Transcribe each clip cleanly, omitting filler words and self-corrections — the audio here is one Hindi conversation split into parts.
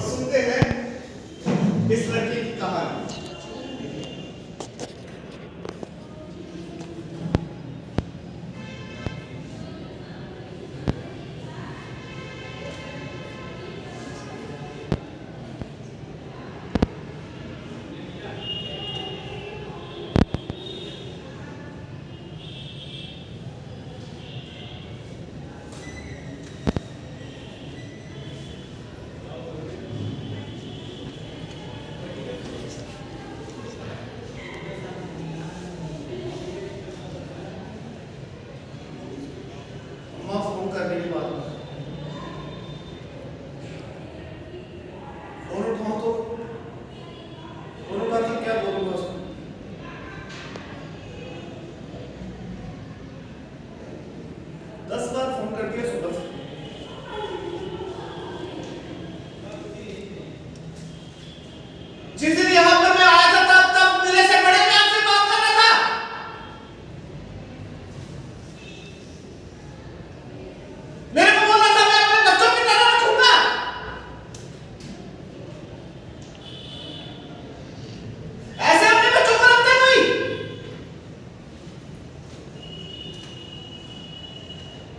सुनते हैं इस लड़की की कहानी। फोन करने की बात फोन उठाओ तो फोन उठा के क्या बोलूंगा उसको। 10 बार फोन कर दिया सुबह से। जिस दिन यहाँ पर मैं आया था तब मेरे से बड़े मैं आपसे बात कर रहा था। मेरे को बोलना था मैं अपने बच्चों की नजर रखूंगा। ऐसे अपने बच्चों को रखते कोई?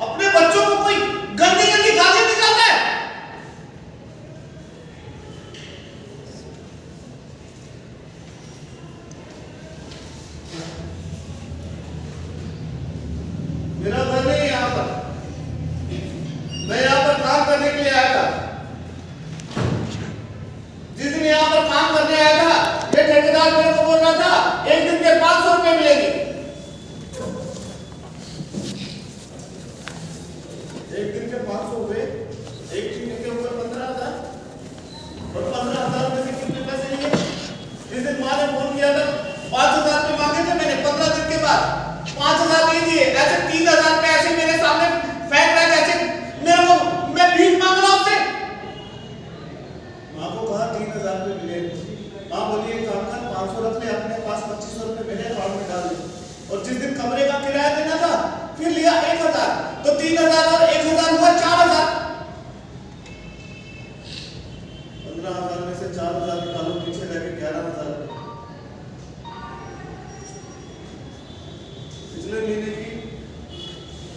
अपने बच्चों को कोई गंदी गंदी गालियां निकालता है। मेरा घर नहीं यहाँ पर, मैं यहाँ पर काम करने के लिए आया था। जिस दिन यहाँ पर काम करने आया था ये ठेकेदार मेरे को बोल रहा था एक दिन के 500 रुपए मिलेंगे। एक दिन के 500 रुपए, एक दिन के ऊपर 15,000 और 15,000 में से कितने पैसे लिए? जिस दिन माँ ने फोन किया था 5,000 रुपए मांगे थे मैंने, 15 दिन के बाद 5,000 नहीं दिए। ऐसे 3,000 रुपए ऐसे मेरे सामने फेंक रहा है जैसे मेरे को मैं भीख मांग रहा हूं उससे। माँ को कहा 3,000 रुपए मिले। माँ बोली एक काम कर 500 रख ले अपने पास, 2500 रुपए मेरे अकाउंट में डाल दे। और जिस दिन कमरे का किराया देना था फिर लिया 1,000, तो 3,000 और 1,000 हुआ 4,000। 15,000 में से 4,000 निकालो, पीछे रह गए 11,000। पिछले महीने की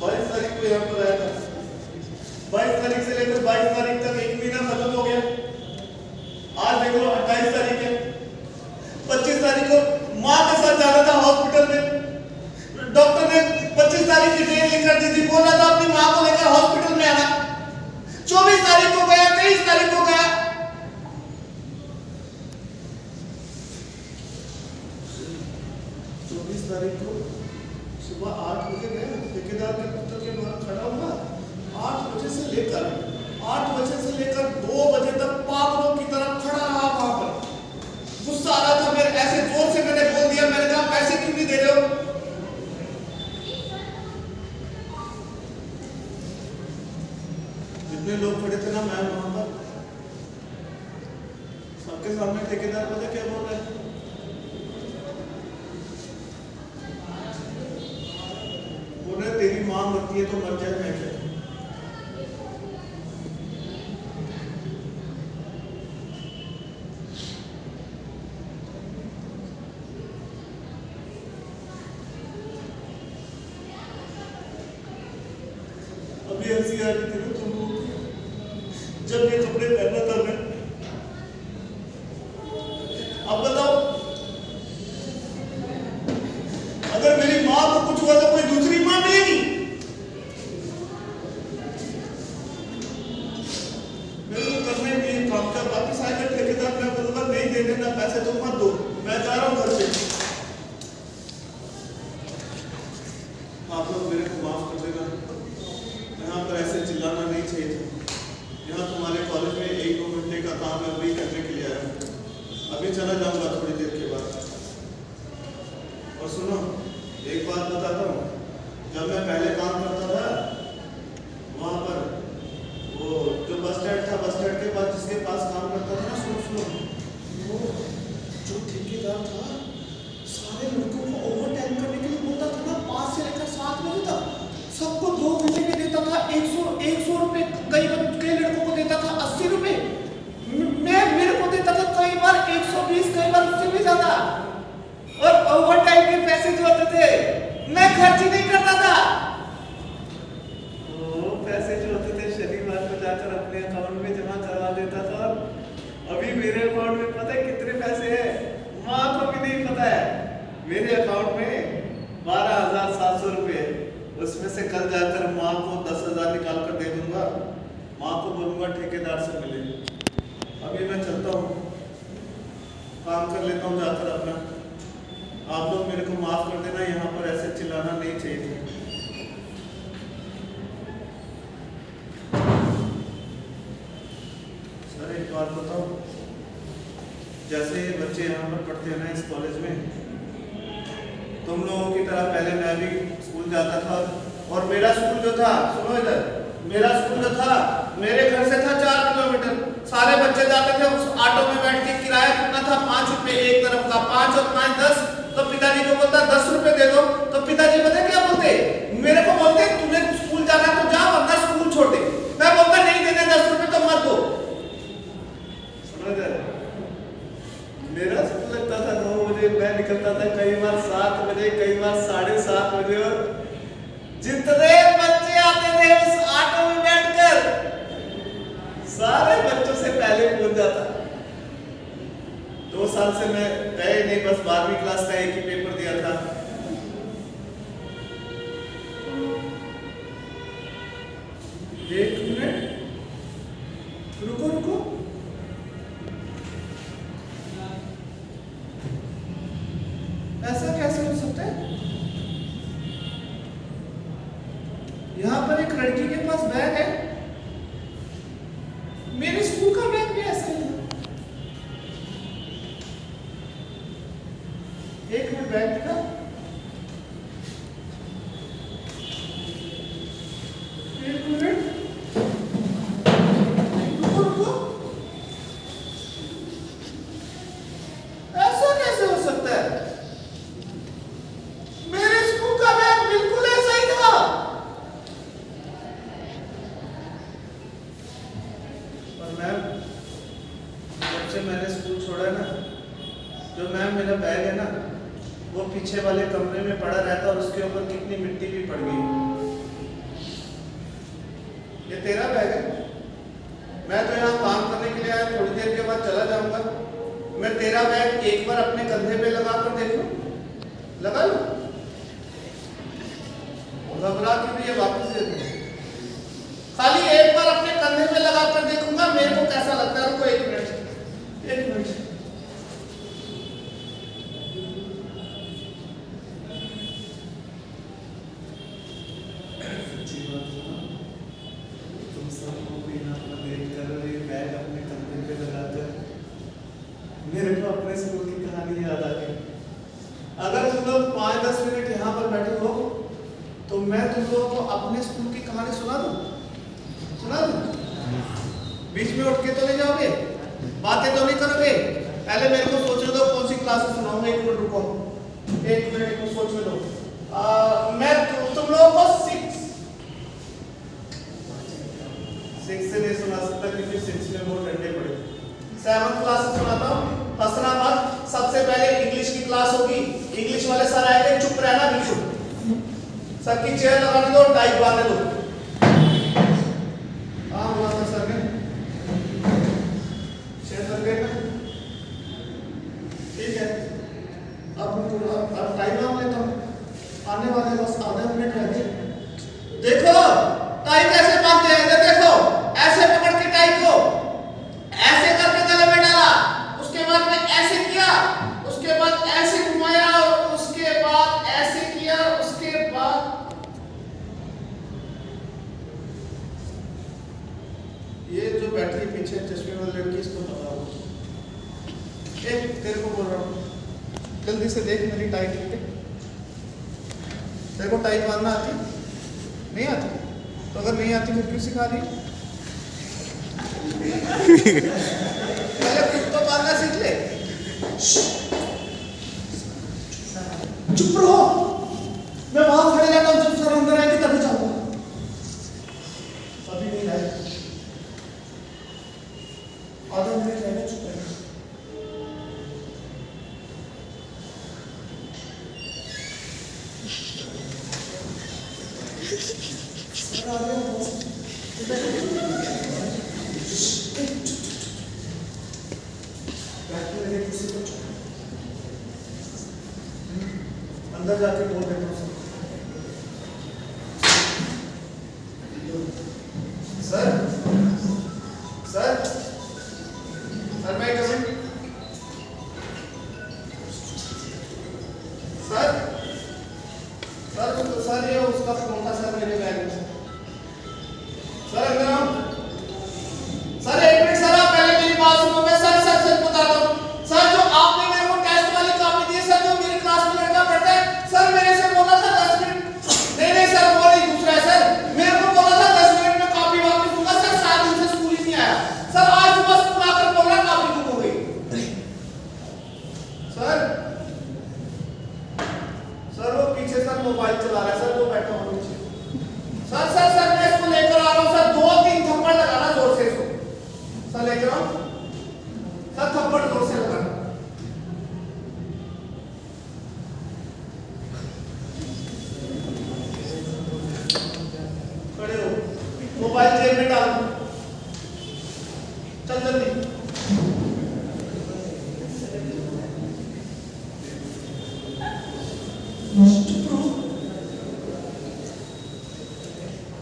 22 तारीख को यहाँ पर आया था। 22 तारीख से लेकर 22 तारीख तक एक महीना खत्म हो गया। आज देख लो 28 तारीख है। 25 तारीख को माँ के साथ जाना था हॉस्पिटल में। डॉक्टर ने 25 तारीख की डेट लिख दी थी, बोला था अपनी माँ को लेकर हॉस्पिटल में आना। 24 तारीख को गया, 23 तारीख को गया। 24 तारीख को सुबह 8 बजे गया, ठेकेदार के दफ्तर के बाहर खड़ा हुआ। 8 बजे से लेकर 2 बजे तक पागलों की तरह खड़ा रहा वहां पर। गुस्सा आ रहा था मेरे, ऐसे जोर से मैंने बोल दिया, मैंने कहा पैसे क्यों नहीं दे रहे हो? जितने लोग खड़े थे ना मैं वहां पर, सबके सामने ठेकेदार पता क्या बोल रहे हैं? तेरी मां मरती है तो मर जाए, मैं क्या? अभी हंसी आ रही थी ना तुमको जब ये कपड़े पहना था मैं। अब बताओ अगर मेरी मां को कुछ हुआ तो कोई दूसरी मां मिलेगी? मेरे को करना ही नहीं काम का। वापिस आकर ठेकेदार मैं बोलूंगा नहीं दे देना पैसे तो मत दो, मैं जा रहा हूं घर से। आप लोग मेरे को माफ कर देना, यहाँ पर ऐसे चिल्लाना नहीं चाहिए था। यहाँ तुम्हारे कॉलेज में 1-2 घंटे का काम है, वही करने के लिए आया हूँ। अभी चला जाऊंगा थोड़ी देर के बाद। और सुनो एक बात बताता हूँ, जब मैं पहले काम करता था वहां पर वो जो बस स्टैंड था, बस स्टैंड के पास जिसके पास काम करता था ना, सुनो वो जो ठेकेदार था अपने अकाउंट में जमा करवा देता था। अभी मेरे अकाउंट में पता है कितने पैसे हैं, माँ को भी नहीं पता है। मेरे अकाउंट में 12,700 रुपये, उसमें से कल जाकर माँ को 10,000 निकाल कर दे दूंगा। माँ को बोलूंगा ठेकेदार से मिले। अभी मैं चलता हूँ, काम कर लेता हूँ जाकर अपना। आप लोग मेरे को माफ कर देना, यहाँ पर ऐसे चिल्लाना नहीं चाहिए था। सर एक बात बताओ, जैसे बच्चे यहाँ पर पढ़ते हैं ना इस कॉलेज में, तुम लोगों की तरह पहले मैं भी स्कूल जाता था। और मेरा स्कूल जो था, सुनो इधर, मेरा स्कूल जो था मेरे घर से था 4 किलोमीटर। सारे बच्चे जाते थे उस ऑटो में बैठ के। किराया कितना था? 5 रुपए एक तरफ का, 5 और 5 10। तो पिताजी को बोलता 10 रुपए दे दो। तो पिताजी पता क्या बोलते, मेरे को बोलते तुम्हें स्कूल जाना तो जा, वरना स्कूल छोड़ दे। मैं बोलता नहीं देने 10 रुपए तो मत दो। सुनो इधर, मेरा स्कूल लगता था 9 बजे, मैं निकलता था कई बार 7 बजे, कई बार 7:30 बजे। और जितने बच्चे आते थे उस ऑटो में बैठकर, सारे बच्चों से पहले पहुंच जाता। 2 साल से मैं गए नहीं, बस 12वीं क्लास का एक ही पेपर दिया था। एक मिनट, रुको रुको, ऐसा कैसे हो सकता है? यहाँ पर एक लड़की के पास बैग है, मेरे स्कूल का बैग भी ऐसा ही था। एक मिनट, बैग दिखा। एक मिनट, रुको रुको, ऐसा कैसे हो सकता है? मेरे स्कूल का बैग बिल्कुल ऐसा ही था। और मैम, जब से मैंने स्कूल छोड़ा ना, जो मैम मेरा बैग है ना, वो पीछे वाले कमरे में पड़ा रहता और उसके ऊपर कितनी मिट्टी भी पड़ गई। ये तेरा बैग है? मैं तो यहाँ काम करने के लिए आया, थोड़ी देर के बाद चला जाऊंगा। मैं तेरा बैग एक बार अपने कंधे पे लगा कर देख लूं? लगा लूं? घबरा क्यों रही है? वापस दे दूं? खाली एक बार अपने कंधे पे लगा कर देखूंगा मेरे को कैसा लगता है। रुको एक मिनट, एक मिनट। तुम सबको बिना देख कर बैग अपने कंधे पे लगाकर मेरे को अपने स्कूल की कहानी याद आ गई। अगर तुम लोग 5-10 मिनट यहाँ पर बैठे हो तो मैं तुम लोगों को अपने स्कूल की कहानी सुना दूं? सुना दूं? बीच में उठ के तो नहीं जाओगे? बातें तो नहीं करोगे? पहले मेरे को सोचने दो कौन सी क्लास से सुनाऊंगा। एक मिनट रुको, एक मिनट को सोचने दो। मैं तुम लोगों को 6 से नहीं सुना सकता क्योंकि 6 में बहुत डंडे पड़े। 7th क्लास से सुनाता हूँ। हंसना मत। सबसे पहले इंग्लिश की क्लास होगी। इंग्लिश वाले सर आएंगे, चुप रहना बिल्कुल। सर की चेयर लगाने दो, टाई बांधने दो। हाँ बोला था सर ने, चेयर लग गए ना? ठीक है, अब टाई बांध लेता हूँ। आने वाले बस आधा मिनट रह गए। देखो टाई कैसे बांधते हैं, इधर देखो। ऐसे पकड़ के टाई को ऐसे करके गले में डाला, उसके बाद में ऐसे किया, उसके बाद ऐसे घुमाया, और उसके बाद ऐसे किया, उसके बाद ये जो बैठी पीछे चश्मे वाली लड़की, इसको पता हो। एक तेरे को बोल रहा हूँ, जल्दी से देख मेरी टाई ठीक है? तेरे को टाई बांधना आती? नहीं आती? तो अगर नहीं आती फिर क्यों सिखा रही? पहले खुद तो बांधना सीख ले। चुप रहो, मैं वहां खड़े रहता हूँ, जब सर अंदर आएंगे तभी जाऊंगा। अभी नहीं आए, आधा मिनट रहना, चुप रहना। सर आ गए। अंदर जाके बोल देता हूँ सर। सर सर मैं कमिंग। सर सर ये उसका फोन था सर मेरे बैग में। सर अंदर आओ। सर एक मिनट सर, आप पहले मेरी बात सुनो। मैं सर सर सर बताता हूँ सर, जो आपने मेरे को टेस्ट वाली कॉपी दी है सर, जो मेरी क्लास में लड़का पढ़ता है सर, मेरे से बोला था 10 मिनट। नहीं सर वो नहीं, दूसरा है सर। मेरे को बोला था 10 मिनट में कॉपी वापस दूंगा सर, 7 दिन से स्कूल ही नहीं आया सर। आज सुबह स्कूल आकर बोल रहा कॉपी गुम हो गई। सर सर वो पीछे सर मोबाइल चला रहा है सर, वो बैठा हुआ पीछे। सर सर सर मैं इसको लेकर आ रहा हूँ सर, 2-3 थप्पड़ लगाना जोर से इसको। सर लेकर आओ सर, थप्पड़ जोर से लगाना। खड़े हो, मोबाइल जेब में डाल, चल जल्दी।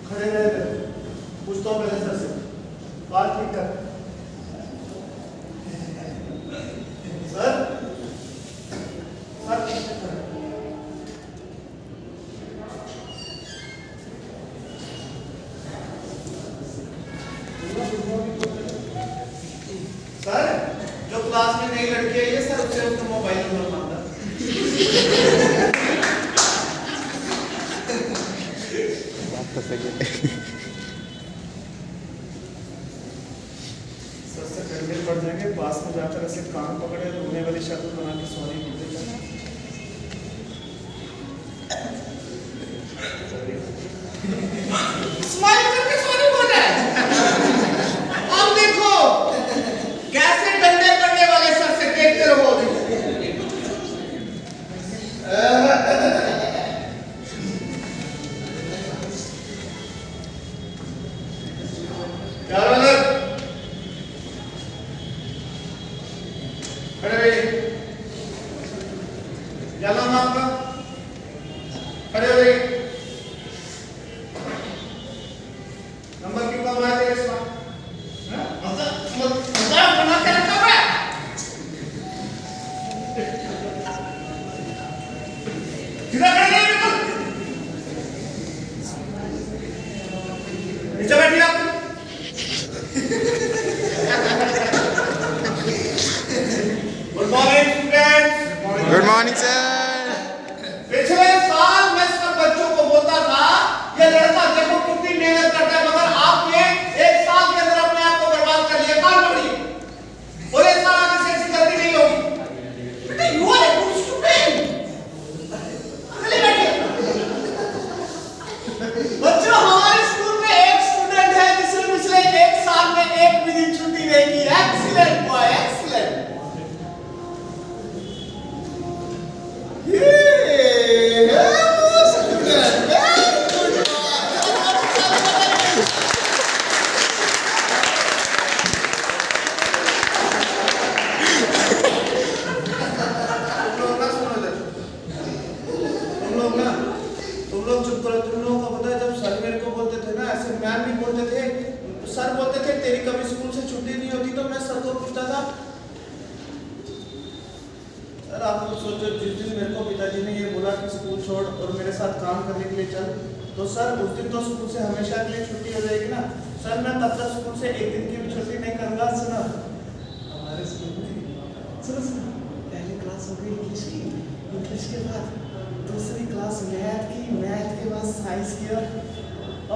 खड़े रहे, पूछता हूँ पहले सर से, बात ठीक कर। सर सर सर जो क्लास में नई लड़की आई है सर, उससे उसका मोबाइल नंबर मांगा। सर से कंधे पड़ जाएंगे, पास में जाकर ऐसे कान पकड़े, रोने वाली शक्ल बना के सॉरी बोलते जाना। स्माइल करके सॉरी बोला है। अब देखो कैसे डंडे पड़ने वाले सर से देखते रहो। क्या रोलर खड़े रहिए, क्या नाम है आपका? खड़े हो रहिए। नंबर क्यों कम आया तेरे इसमें? मजाक बना के रखा हुआ है। सीधा खड़े रहिए, बिल्कुल नीचे बैठिए आप। Good morning students. Good morning sir. पिछले साल मैं सब बच्चों को बोलता था ये लड़का देखो कितनी मेहनत करता है, मगर आपने 1 साल के अंदर अपने आप को बर्बाद कर लिया। कान पकड़िए और इस साल आगे से ऐसी गलती नहीं होगी। बेटा you are a good student. चलिए बैठिए। बच्चों हमारे स्कूल में एक स्टूडेंट है जिसने पिछले 1 साल में एक भी दिन छुट्टी नहीं की। Excellent boy, excellent. तुम लोग चुप करो। तुम लोगों को पता है जब सर मेरे को बोलते थे ना, ऐसे मैम भी बोलते थे, सर बोलते थे तेरी कभी स्कूल से छुट्टी नहीं होती, तो मैं सर को पूछता था सर आप लोग सोचो, जिस दिन मेरे को पिताजी ने ये बोला कि स्कूल छोड़ और मेरे साथ काम करने के लिए चल, तो सर उस दिन तो स्कूल से हमेशा के लिए छुट्टी हो जाएगी ना। सर मैं तब तक स्कूल से 1 दिन की भी छुट्टी नहीं करूँगा। सुना हमारे स्कूल में सुनो पहली क्लास हो गई इंग्लिश की, इंग्लिश के बाद दूसरी क्लास मैथ की, मैथ के बाद साइंस की,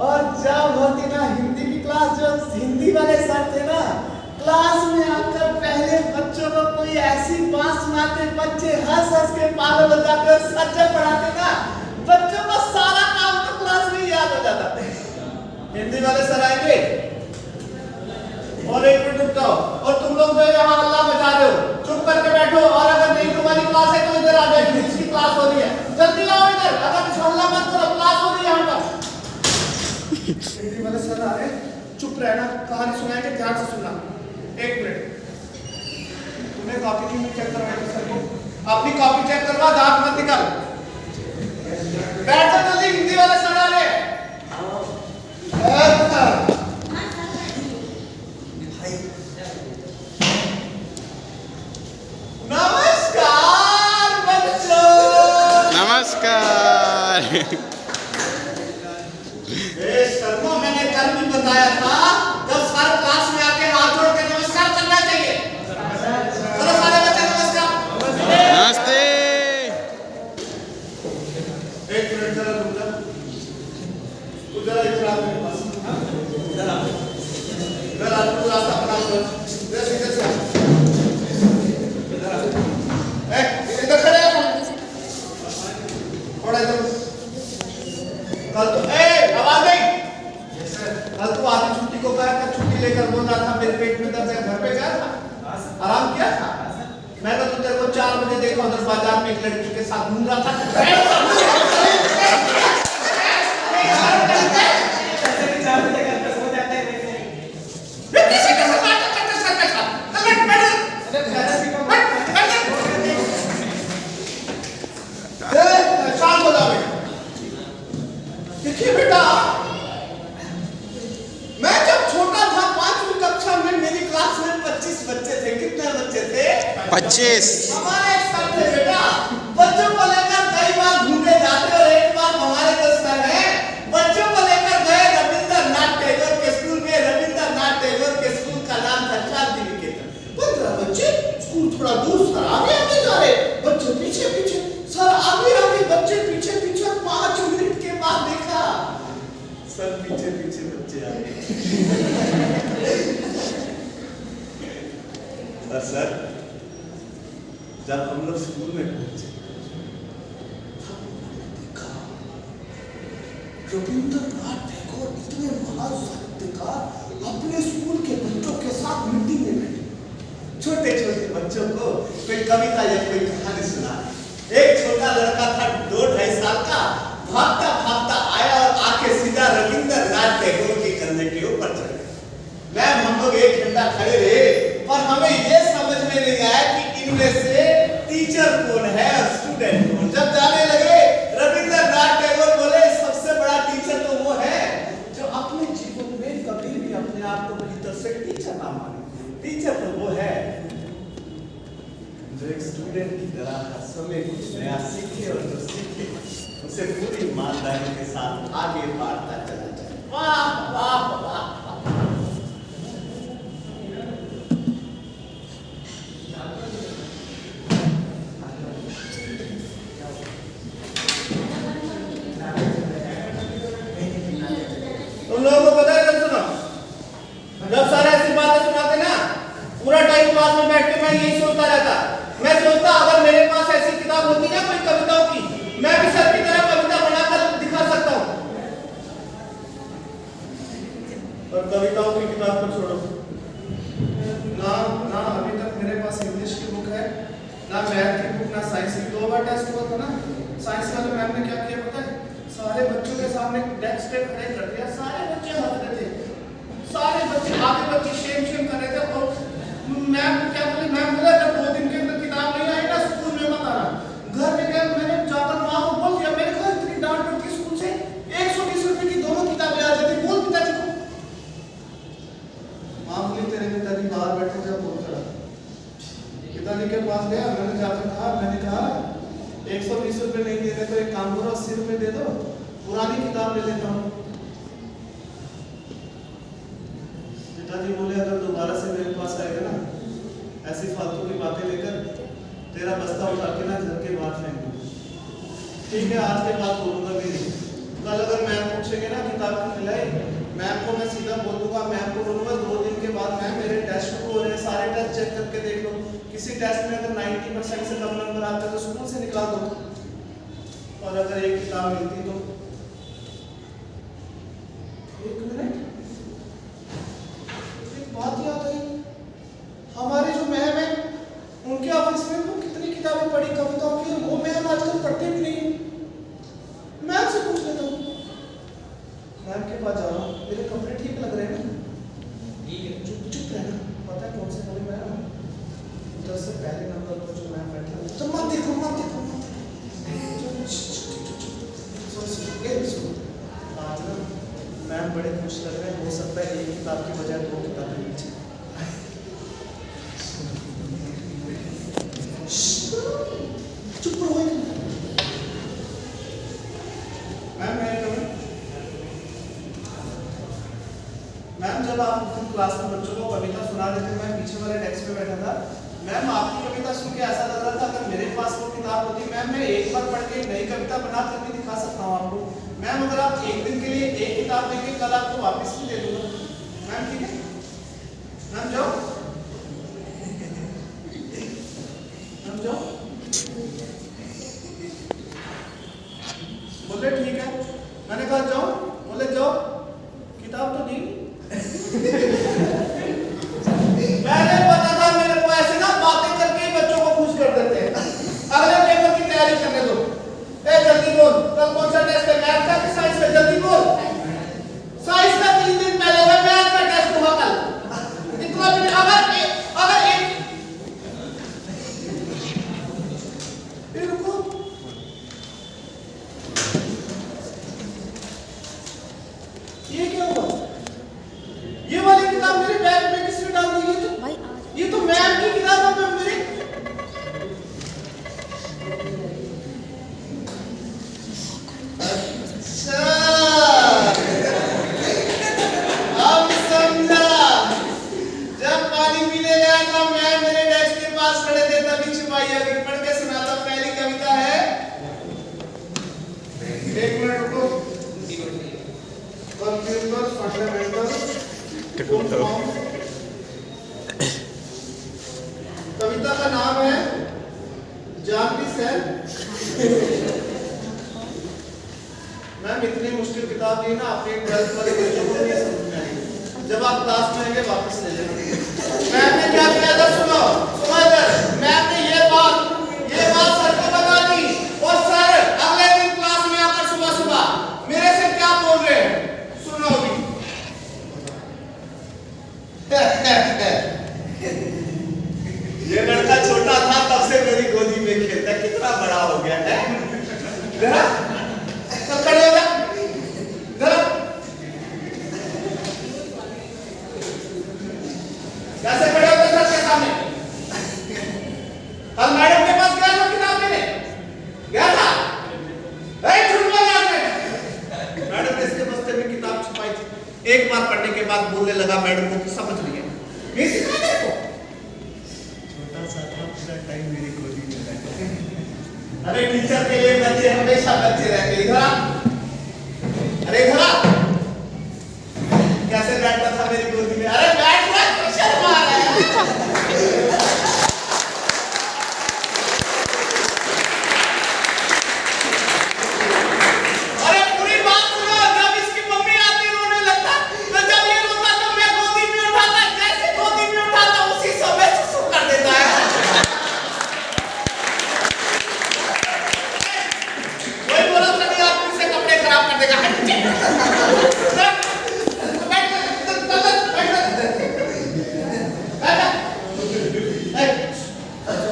और जब होती ना हिंदी की क्लास, जो हिंदी वाले सर थे ना, क्लास में आकर पहले बच्चों को कोई ऐसी बात सुनाते, बच्चे हंस हंस के पागल हो जाते, और सर जब पढ़ाते ना बच्चों को सारा काम तो क्लास में याद हो जाता। हिंदी वाले सर आएंगे और 1 मिनट रुक जाओ, और तुम लोग जो यहाँ हल्ला मचा रहे हो चुप करके बैठो, और अगर नहीं तुम्हारी क्लास है तो इधर आ जाओ, इंग्लिश की क्लास हो रही है, जल्दी आओ इधर। अगर कुछ हल्ला मत करो, क्लास हो रही है यहाँ पर। हिंदी वाले सर आ रहे, चुप रहना, कहानी सुनाएंगे, ध्यान से सुनना। 1 मिनट। तुमने कॉपी क्यों नहीं चेक करवाई सर को? अपनी कॉपी चेक करवा, दांत मत निकाल। बैठ जाओ जल्दी, हिंदी वाले सर आ रहे हैं। नमस्कार बच्चों। नमस्कार। शर्मा, मैंने कल भी बताया था जब सर क्लास में आके हाथ जोड़ के नमस्कार करना चाहिए। चलो सारे बच्चे नमस्कार। नमस्ते। एक मिनट जरा रुक जा, तू जरा इधर आ मेरे पास। इधर आ, तू रास्ता बना लो, इधर से आ। इधर खड़े हो, थोड़ा इधर। कल तो आवाज नहीं। कल तो आधी छुट्टी को कहा था, छुट्टी लेकर बोल रहा था मेरे पेट में दर्द है, घर पे गया था, आराम किया था। मैंने तो तेरे को 4 बजे देखा उधर बाजार में एक लड़की के साथ घूम रहा था। शांत हो जाओ। देखिए बेटा, मैं जब छोटा था 5वीं कक्षा में मेरी क्लास में 25 बच्चे थे। कितने बच्चे थे? 25। हमारे एक सर थे बेटा, बच्चों को लेकर कई बार घूमने जाते और एक बार हमारे जो सर हैं बच्चों को लेकर गए रविंद्रनाथ टैगोर के स्कूल में। रविंद्रनाथ टैगोर के स्कूल का नाम था शांति निकेतन। 15 बच्चे, स्कूल थोड़ा दूर, सर आगे आगे जा रहे, बच्चे पीछे पीछे, सर आगे आगे, बच्चे पीछे पीछे। 5 मिनट के बाद देखा सर पीछे पीछे बच्चे आ गए। सर जब हम लोग स्कूल में पहुंचे देखा रविंद्रनाथ टैगोर इतने महान साहित्यकार अपने स्कूल के बच्चों के साथ मीटिंग में बैठे। छोटे छोटे बच्चों को कोई कविता या कोई कहानी सुना। एक छोटा लड़का था 2-2.5 साल का, भागता भागता आया और आके सीधा रविंद्रनाथ टैगोर के कंधे के ऊपर चढ़ गया। मैम, हम लोग 1 घंटा खड़े रहे पर हमें ये समझ में नहीं आया कि इनमें से टीचर कौन है और स्टूडेंट कौन। जब जाने लगे रविंद्रनाथ टैगोर बोले सबसे बड़ा टीचर तो वो है जो अपने जीवन में कभी भी अपने आप को भीतर से टीचर ना माने। टीचर तो वो है जो एक स्टूडेंट की तरह हर समय कुछ नया सीखे और जो सीखे उसे पूरी ईमानदारी के साथ आगे बढ़ता चला जाए। वाह वाह वाह। तुम लोगों को पता है, सुनो, जब सारे ऐसी बातें सुनाते ना पूरा टाइम क्लास में बैठ के मैं यही सोचता रहता। मैं सोचता अगर मेरे पास ऐसी किताब होती ना कोई कविताओं की, मैं भी सर की तरह कविता बनाकर दिखा सकता हूँ। और कविताओं की किताब को छोड़ो ना, अभी तक मेरे पास इंग्लिश की बुक है ना, मैथ की बुक ना, साइंस की। 2 बार टेस्ट हुआ था ना, साइंस वाले मैम ने क्या किया पता है? सारे बच्चों के सामने डेस्क पे खड़े कर दिया, सारे बच्चे हंस रहे थे, सारे बच्चे आगे बच्चे शेम कर रहे थे। और मैम क्या बोली? मैम बोला जब 2 दिन के अंदर किताब नहीं आई ना स्कूल में मत आना। घर में गया, मैंने जाकर माँ को बोल दिया। मेरे घर इतनी डांट पड़ती स्कूल से, 120 रुपए की दोनों किताबें आ जाती। बोल पिताजी को। माँ बोली तेरे पिताजी बाहर बैठे जब बोल रहा। पिताजी के पास गया, मैंने जाकर कहा 120 रुपए नहीं दे रहे तो एक काम करो 80 रुपए दे दो, पुरानी किताब ले लेता हूँ। पिताजी बोले अगर दोबारा से मेरे पास आएगा ना ऐसी फालतू की बातें लेकर, तेरा बस्ता उठा के ना घर के बाहर फेंक दूँ। ठीक है, आज के बाद बोलूंगा भी नहीं। कल अगर मैम पूछेंगे ना किताब क्यों खिलाई, मैम को मैं सीधा बोल दूंगा। मैम को बोलूंगा 2 दिन के बाद मैम मेरे टेस्ट शुरू हो रहे हैं, सारे टेस्ट चेक करके देख लो, किसी टेस्ट में अगर 90% से कम नंबर आते हैं तो स्कूल से निकाल दो। और अगर एक किताब मिलती तो 1 मिनट, एक बात याद आई। हमारे जो मैम है उनके ऑफिस में वो कितनी किताबें पढ़ी कविताओं की, वो मैम आजकल पढ़ते भी नहीं। मैम से पूछ लेता हूँ। मैम के पास जा रहा हूँ, मेरे कपड़े ठीक लग रहे हैं ना? चुप रहना। पता है कौन से कपड़े मैं हूँ? उधर से पहले नंबर पर जो मैम बैठे, तो मत देखो। आज ना मैम बड़े खुश लग रहे हैं, हो सकता है एक किताब की बजाय 2 किताबें नीचे। चुप रहो। मैम मैम जब आप उस दिन क्लास में बच्चों को कविता सुना रहे थे, मैं पीछे वाले डेस्क पे बैठा था। मैम आपकी कविता सुन के ऐसा लग रहा था अगर मेरे पास वो किताब होती मैम मैं एक बार पढ़ के नई कविता बना कर भी दिखा सकता हूँ आपको। मैम अगर आप एक दिन के लिए एक किताब देंगे कल आपको वापस भी दे दूंगा। मैम ठीक है? मैम जाओ, मैम जाओ। बोले ठीक है। मैंने कहा जाओ, बोले जाओ, किताब तो दी। मैंने पता था मेरे को ऐसे ना बातें करके ही बच्चों को खुश कर देते हैं। अगले पेपर की तैयारी करने दो। ए जल्दी बोल, कल कौन सा टेस्ट है? मैथ का कि साइंस का? जल्दी बोल। साइंस का 3 दिन पहले हुआ, मैथ का टेस्ट हुआ कल। इतना भी अगर एक रुको, ये क्या हुआ? ये वाली किताब मेरे बैग में किसने डाल दी? ये तो मैम की किताब है मेरी। अच्छा, अब समझा। जब पानी पीने गया था मैम मेरे डेस्क के पास खड़े थे तभी छुपाई होगी। पढ़ के सुनाता। पहली कविता है, 1 मिनट रुको। कंप्यूटर फंडामेंटल कविता का नाम है जानवी सेन। मैम इतनी मुश्किल किताब दी ना अपने 12th वाले बच्चों को नहीं समझ में आएगी। जब आप क्लास में आएंगे वापस ले लेना। मैम ने क्या किया था सुनो, सुनो इधर। मैम ने ये बात सर को बता दी और सर अगले दिन क्लास में आकर सुबह सुबह मेरे से क्या बोल रहे हैं सुनो अभी। ये लड़का छोटा था तब से मेरी गोदी में खेलता, कितना बड़ा हो गया है। जरा चल खड़े हो जा, जरा कैसे खड़े हो सर के सामने? कल मैडम के पास गया था किताब लेने, गया था? झूठ बोला आपने। मैडम ने इसके बस्ते में किताब छुपाई थी। एक बार पढ़ने के बाद बोलने लगा मैडम को समझ नहीं है। मैं सिखा दे को छोटा सा था, पूरा टाइम मेरी गोदी में बैठा। अरे टीचर के लिए बच्चे हमेशा बच्चे रहते हैं। इधर अरे इधर कैसे बैठता था मेरी गोदी में? अरे बैठ रहा है, शर्म आ रहा है। अरे पूरी बात सुनो। जब इसकी मम्मी आती रोने लगता, तो जब ये रोता तो मैं गोदी में उठाता, जैसे गोदी में उठाता उसी समय सुसु कर देता है। कोई बोला था नहीं आप से कपड़े खराब कर देगा।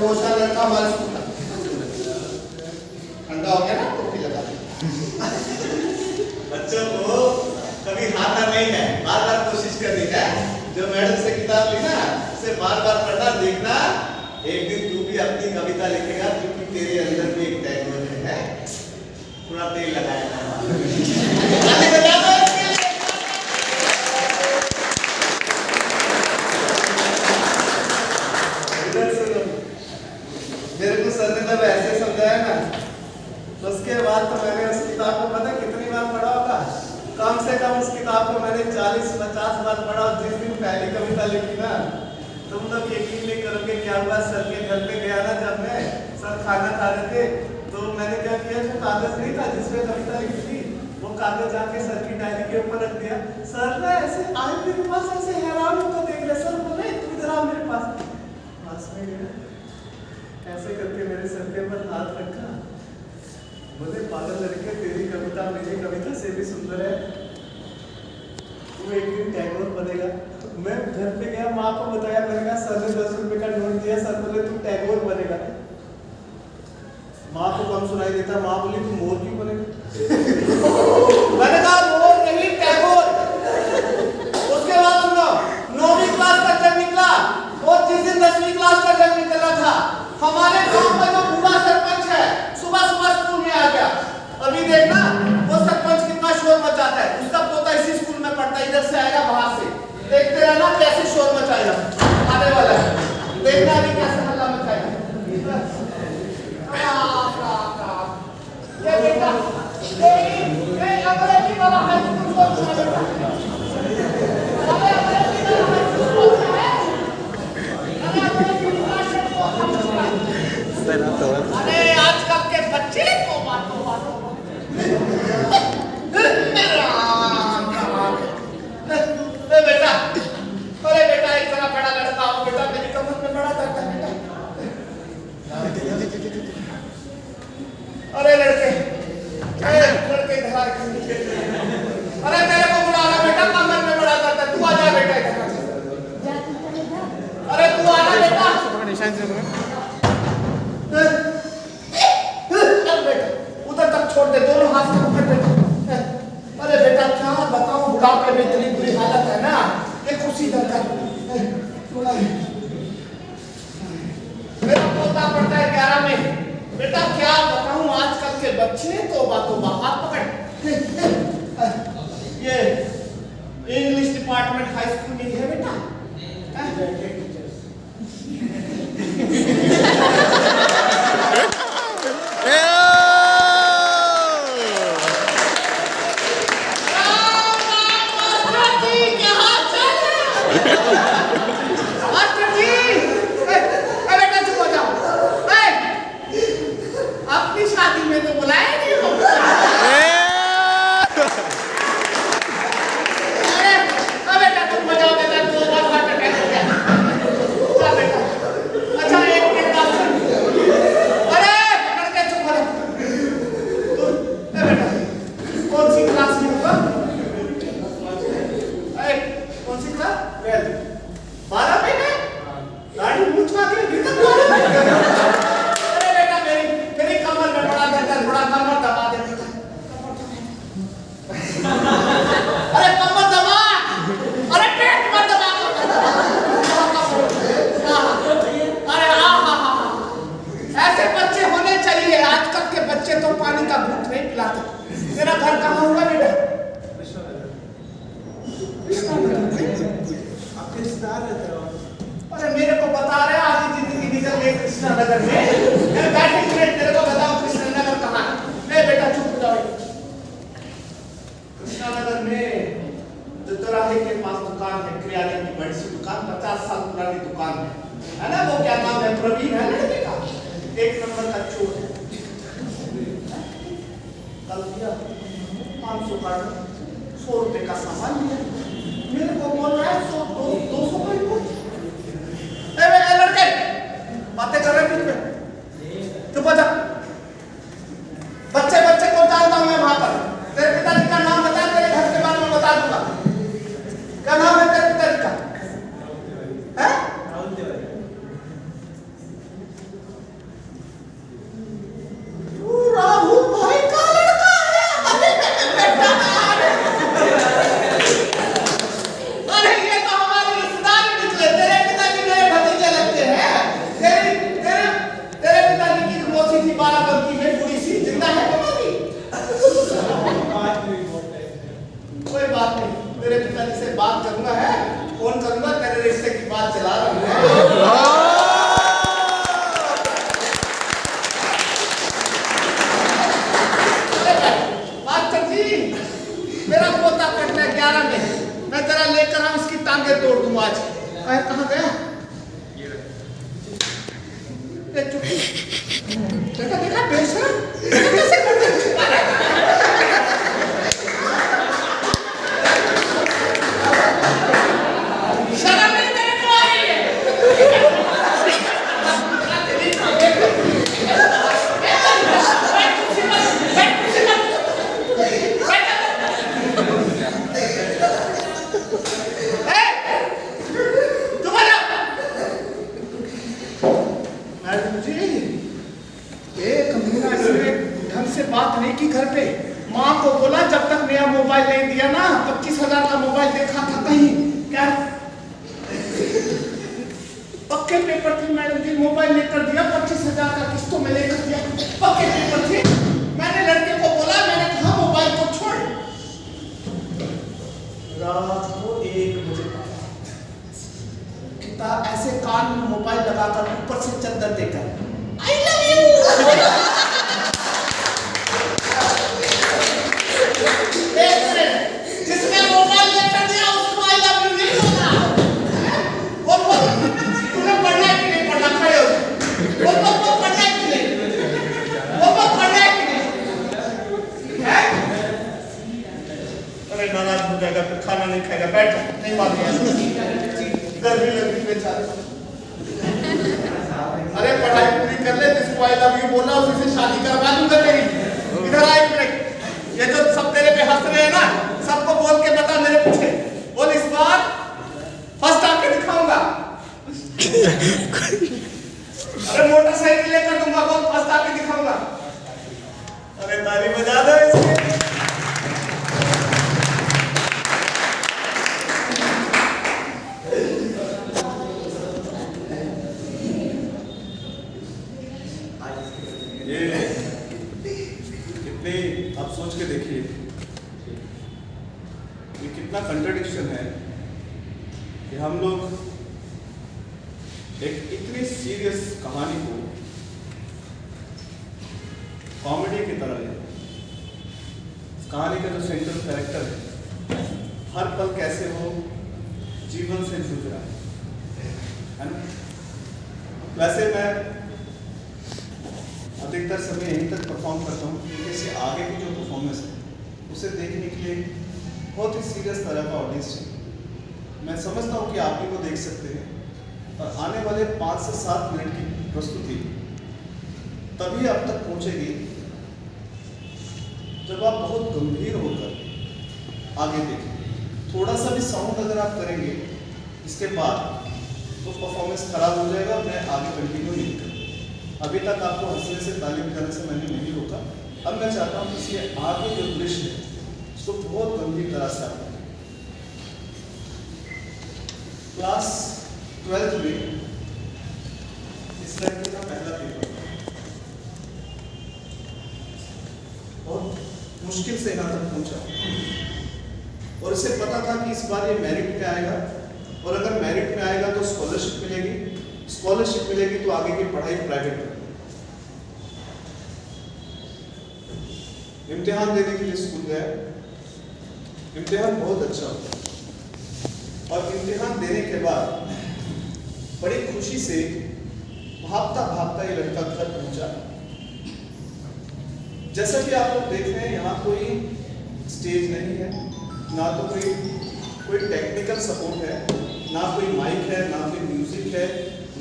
अच्छा लड़का हमारे स्कूल का ठंडा हो गया ना, टोपी लगा दे। बच्चों को कभी हारना नहीं है, बार बार कोशिश करनी है। जो मैडम से किताब ली ना उसे बार बार पढ़ना, देखना एक दिन तू भी अपनी कविता लिखेगा क्योंकि तेरे अंदर भी एक टैगोर है। पूरा तेल लगाया था। मेरे को सर ने जब ऐसे समझाया ना, उसके बाद तो मैंने उस किताब को पता कितनी बार पढ़ा होगा? कम से कम उस किताब को मैंने 40-50 बार पढ़ा। जिस दिन पहली कविता लिखी ना, तुम लोग यकीन नहीं करोगे क्या हुआ। सर के घर पे गया ना जब मैं, सर खाना खा रहे थे, तो मैंने क्या किया, जो कागज नहीं था जिसमें कविता लिखी थी वो कागज जाके सर की डायरी के ऊपर रख दिया। सर ना ऐसे आए मेरे पास, ऐसे हैरान होकर देख रहे। सर बोले तू इधर आ मेरे पास में गया, ऐसे करके मेरे सर के ऊपर हाथ रखा। बोले पागल लड़के, तेरी कविता मेरी कविता से भी सुंदर है, तू एक दिन टैगोर बनेगा। मैं घर पे गया, माँ को बताया, मैंने कहा सर ने 10 रुपए का नोट दिया, सर बोले तू टैगोर बनेगा। माँ को कम सुनाई देता, माँ बोली तू मोर क्यों बनेगा? मैंने कहा मोर नहीं टैगोर। उसके बाद सुनो, 9वीं क्लास का जब निकला और जिस दिन 10वीं क्लास का जब निकला था, हमारे गांव का जो बूढ़ा सरपंच है सुबह सुबह स्कूल में आ गया। अभी देखना वो सरपंच कितना शोर मचाता है। उसका पोता इसी स्कूल में पढ़ता है, इधर से आएगा बाहर से, देखते रहना कैसे शोर मचाएगा। आने वाला है, देखना अभी कैसे हल्ला मचाएगा। ये बेटा ये अंग्रेजी वाला हाई स्कूल कौन सा है? अरे अंग्रेजी वाला हाई स्कूल कौन सा है? अरे अंग्रेजी वाला कौन सा है? अरे आजकल के बच्चे तो बातों बेटा, अरे बेटा एक तरह बड़ा लड़का हो बेटा, मेरी कमर में बड़ा दर्द है बेटा। अरे लड़के इधर, अरे तेरे को बुला रहा बेटा, कमर में बड़ा दर्द है, तू आ जा बेटा इधर। अरे तू आ ना बेटा, उधर तक छोड़ दे, दोनों हाथ से पकड़ दे। अरे बेटा क्या बताऊं, बुढ़ापे में इतनी बुरी हालत है ना, ये खुशी दर्द है। मेरा पोता पढ़ता है 11 में, बेटा क्या बताऊं आजकल के बच्चे तो बातों हाथ पकड़। ये इंग्लिश डिपार्टमेंट हाई स्कूल में है बेटा। अपनी शादी में तो बुलाया नहीं हो। बेटा तुम बजाओ बेटा, 2 बार हार्ट अटैक हो गया। चल बेटा, अच्छा एक बात सुन। अरे पकड़ के चुप हो जा। बेटा कौन सी क्लास में होगा? कौन सी क्लास? 12 में है? गाड़ी मुझ का के भीतर अरे बेटा मेरी कमर में बड़ा दर्द है, थोड़ा कमर दबा दे बेटा। अरे कमर दबा, अरे पेट मत दबा। अरे ऐसे बच्चे होने चाहिए। आजकल के बच्चे तो पानी का घूंट नहीं पिलाते। तेरा घर कहाँ हुआ बेटा? अरे मेरे को बता रहे आधी जिंदगी निकल गई कृष्णा नगर में। मैं बैठे तेरे को बताऊं कृष्णा नगर कहाँ है? नहीं बेटा चुप हो जाओ। कृष्णा नगर में जो चौराहे के पास दुकान है, किराने की बड़ी सी दुकान, 50 साल पुरानी दुकान है ना? वो क्या नाम है? प्रवीण है लड़के का, 1 नंबर का चोर है। कल दिया 500 का 100 रुपए का सामान लिया, मेरे को बोल रहा है 200 का ही बोल। लड़के बातें कर रहे बीच में, चुप हो जा। बच्चे को जानता हूं मैं वहां पर। तेरे पिताजी का नाम बता, तेरे घर के बारे में बता दूंगा। क्या नाम है तेरे पिताजी का? है राहुल भाई का लड़का है। अरे ये तो हमारे रिश्तेदार ही निकले। तेरे पिताजी मेरे भतीजे लगते हैं। तेरे पिताजी की मौसी थी बाराबंकी में, पूरी सी जिंदा है पिताजी? कोई बात नहीं, तेरे पिताजी से बात करूंगा, है फोन करूंगा, तेरे रिश्ते की बात चला रहा हूं। मास्टर जी मेरा पोता पढ़ता है 11 में, मैं तेरा लेकर आऊं, इसकी टांगे तोड़ दूंगा आज। कहाँ गया? देखा बेशरम कैसे करते हैं? शर्म नहीं तेरे को आ रही है? मैडम जी एक महीना से ढंग से बात नहीं की घर पे, माँ को बोला जब तक नया मोबाइल नहीं दिया ना, 25,000 का मोबाइल देखा था कहीं क्या, पक्के पेपर थे मैडम जी, मोबाइल लेकर दिया, 25,000 का किस्तों में लेकर दिया, पक्के पेपर थे। मैंने लड़के को बोला, मैंने कहा मोबाइल को छोड़। रात को 1 बजे कितना ऐसे कान में मोबाइल लगाकर ऊपर से चद्दर देकर आई लव यू। जिसने मोबाइल लेकर दिया उसको आई लव यू नहीं बोला। बोल बोल, तुम्हें पढ़ना है कि नहीं पढ़ना, खड़े हो बोल बोल बोल, पढ़ना है कि नहीं बोल बोल, पढ़ना है कि नहीं है? अरे नाराज हो जाएगा फिर खाना नहीं खाएगा, बैठ नहीं मालूम गर्मी लगी बेचारे। अरे पढ़ाई पूरी कर ले, जिसको आई लव यू बोला उसी से शादी करवा दूंगा तेरी। इधर आ एक मिनट, ये जो सब तेरे पे हंस रहे हैं ना, सबको बोल के बता मेरे पीछे बोल, इस बार फर्स्ट आके दिखाऊंगा। अरे मोटरसाइकिल लेकर दूंगा, बोल फर्स्ट आके दिखाऊंगा। अरे ताली बजा दो इसके। आप सोच के देखिए ये कितना कंट्रडिक्शन है कि हम लोग एक इतनी सीरियस कहानी को कॉमेडी की तरह ले। कहानी का जो सेंट्रल कैरेक्टर है हर पल कैसे वो जीवन से जूझ रहा है ना। वैसे मैं अधिकतर समय यहीं तक परफॉर्म करता हूँ क्योंकि इससे आगे की जो परफॉर्मेंस है उसे देखने के लिए बहुत ही सीरियस तरह का ऑडियंस चाहिए। मैं समझता हूँ कि आप भी वो देख सकते हैं और आने वाले 5 से 7 मिनट की प्रस्तुति तभी आप तक पहुँचेगी जब आप बहुत गंभीर होकर आगे देखें। थोड़ा सा भी साउंड अगर आप करेंगे इसके बाद तो परफॉर्मेंस खराब हो जाएगा और मैं आगे कंटिन्यू नहीं करूँगा। अभी तक आपको हंसने से ताली बजाने से मैंने नहीं रोका। अब मैं चाहता हूँ कि इसके आगे जो दृश्य है उसको बहुत गंभीर तरह से आप क्लास 12th में इस लड़के का पहला पेपर बहुत मुश्किल से यहाँ तक पहुंचा और इसे पता था कि इस बार ये मेरिट पे आएगा और अगर मेरिट में आएगा तो स्कॉलरशिप मिलेगी, स्कॉलरशिप मिलेगी तो आगे की पढ़ाई प्राइवेट में। इम्तिहान देने के लिए स्कूल गया, इम्तिहान बहुत अच्छा हुआ और इम्तिहान देने के बाद बड़ी खुशी से भागता भागता ये लड़का घर पहुंचा। जैसा कि आप लोग देख रहे हैं यहाँ कोई स्टेज नहीं है, ना तो कोई टेक्निकल सपोर्ट है, ना कोई माइक है, ना कोई म्यूजिक है,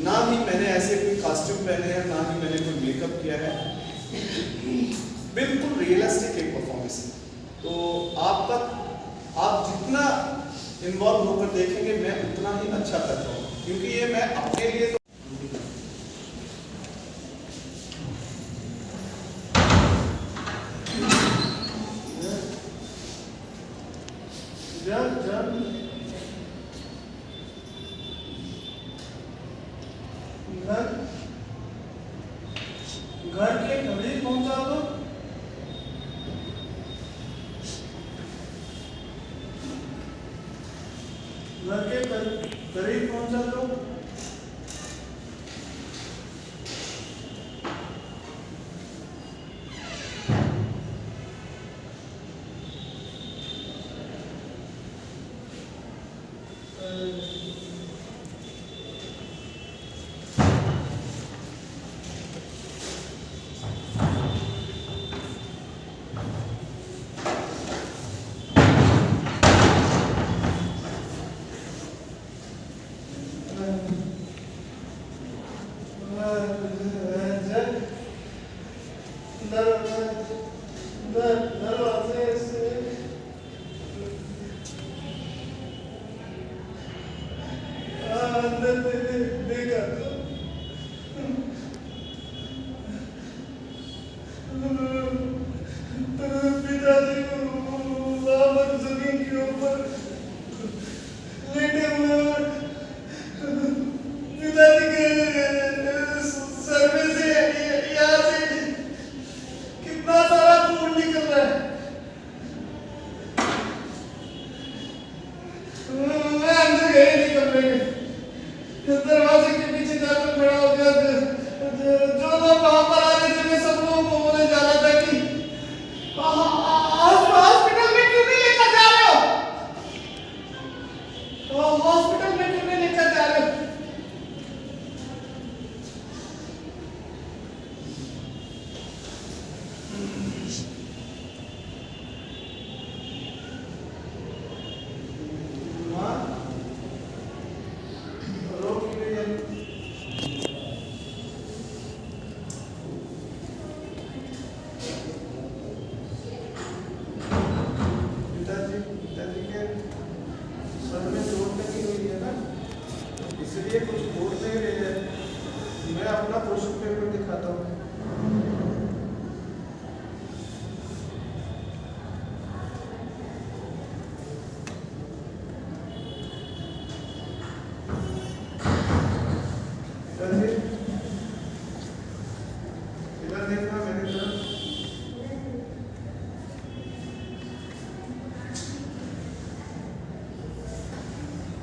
ना ही मैंने ऐसे कोई कॉस्ट्यूम पहने हैं, ना ही मैंने कोई मेकअप किया है। बिल्कुल रियलिस्टिक एक परफॉर्मेंस है। तो आप जितना इन्वॉल्व होकर देखेंगे मैं उतना ही अच्छा करता हूँ क्योंकि ये मैं अपने लिए तो घर के करीब पहुंचा दो। घर के करीब पहुंचा दो। पिताजी जो लोग वहां पर आ रहे थे मैं सब लोगों को बोले जा रहा था कि हॉस्पिटल में क्यों नहीं लेकर जा रहे हो, हॉस्पिटल में क्यों नहीं लेकर जा रहे हो। पिताजी के सर में चोट लगी हुई है ना, इसलिए कुछ बोल नहीं रहे हैं। मैं अपना क्वेश्चन पेपर दिखाता हूँ। पिताजी इधर देखना मेरी तरफ।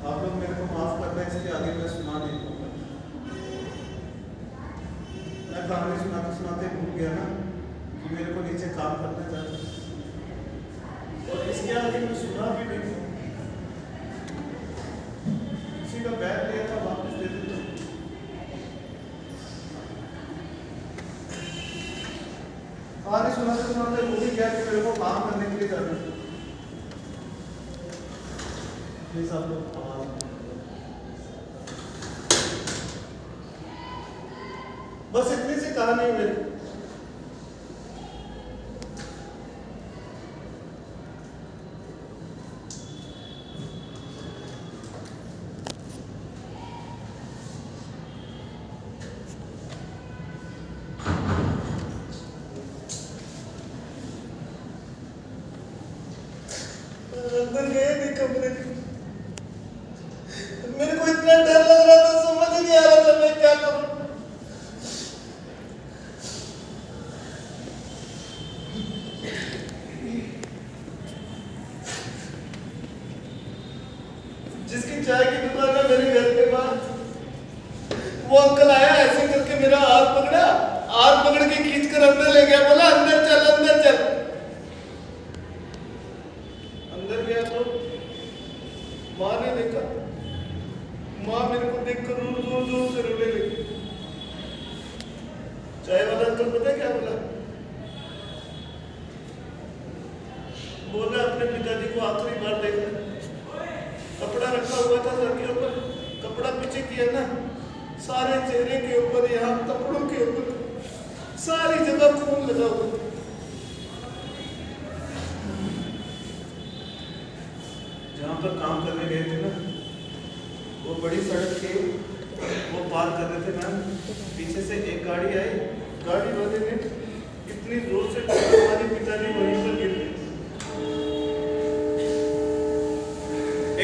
आप लोग मेरे को माफ करना, इसके आगे मैं सुना नहीं पाऊंगा। मैं कहानी सुनाते सुनाते भूल गया ना कि मेरे को नीचे काम करना चाहिए, और इसके आगे मैं सुना भी नहीं। किसी का बैग लिया था, वापस दे देता। कहानी सुनाते सुनाते भूल ही गया कि मेरे को काम करने के लिए जाना है। प्लीज आप लोग बस इतनी सी कहानी है मेरी। अंदर गए नहीं कमरे, मेरे को इतना डर लग रहा था, समझ ही नहीं आ रहा था मैं क्या करूं। जिसकी चाय की दुकान है मेरे घर के पास, वो अंकल आया, ऐसे करके मेरा हाथ पकड़ा, हाथ पकड़ के खींच कर अंदर ले गया, बोला अंदर चल अंदर चल। अंदर गया तो माँ ने देखा, माँ मेरे को देखकर जोर जोर जोर से रोने लगी। चाय वाला अंकल पता है क्या बोला? बोला अपने पिताजी को आखिरी बार देखना। कपड़ा रखा हुआ था सर के ऊपर, कपड़ा पीछे किया ना, सारे चेहरे के ऊपर, यहाँ कपड़ों के ऊपर सारी जगह खून लगा हुआ। जहाँ पर काम करने गए थे ना, वो बड़ी सड़क के वो पार कर रहे थे मैम, पीछे से एक गाड़ी आई, गाड़ी वाले ने इतनी जोर से हमारे पिताजी वहीं पर गिर गए।